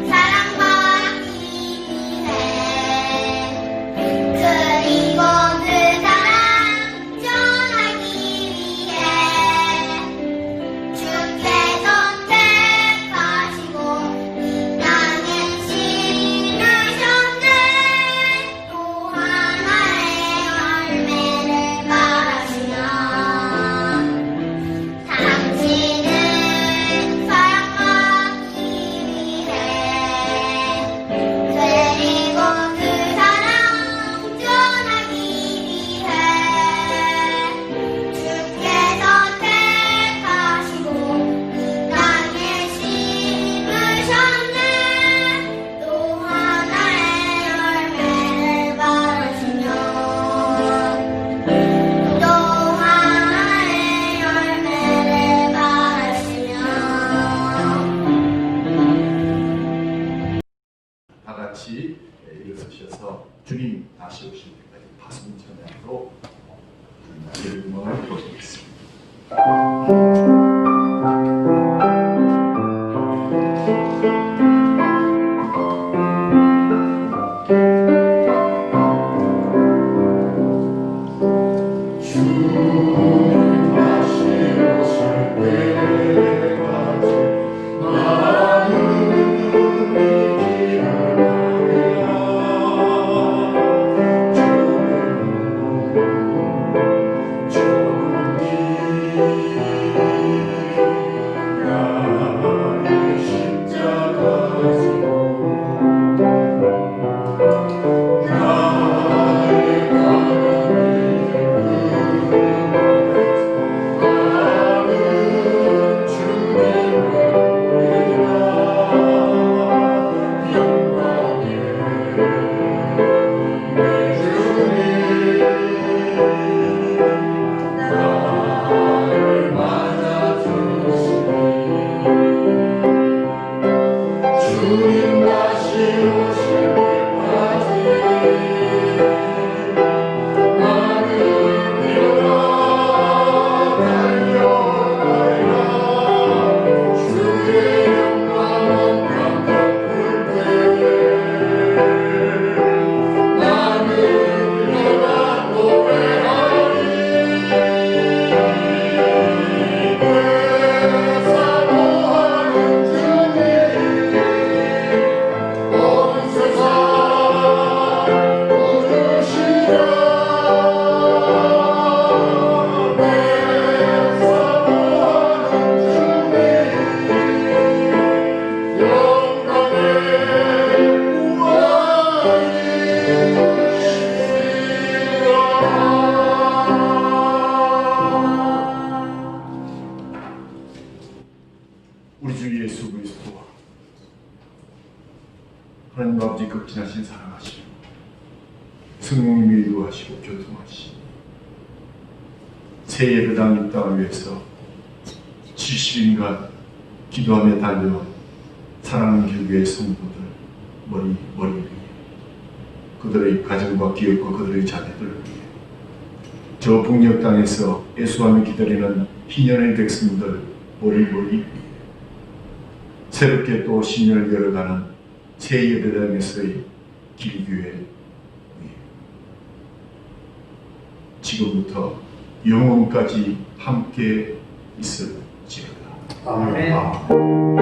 사랑받기 위해, 그리고 그 사랑 전하기 위해 주께 선택하시고 이 땅에 심으셨네. 또 하나의 열매를 바라시며 당신은 사랑받기 위해, 그리고 그 사랑 전하기 위해 주께 선택하시고 이 땅에 심으셨네. 또 하나의 열매를 바라시며 또 하나의 열매를 바라시며.
다 같이 일어서셔서 주님 다시 오실 때까지 파송 찬양으로 주님의 음악을 보시겠습니다. 성령님이 인도하시고 교통하시니 새 예배당 입당을 위해서 70인간 기도하며 달려온 사랑하는 교회의 성도들 머리 위에 그들의 가정과 기업과 그들의 자녀들을 위해 저 북녘 땅에서 애수하며 기다리는 희년의 백성들 머리 위에 새롭게 또 신년을 열어가는 새 예배당에서의 길교회 위에 지금부터 영원까지 함께 있을지어다.
아멘.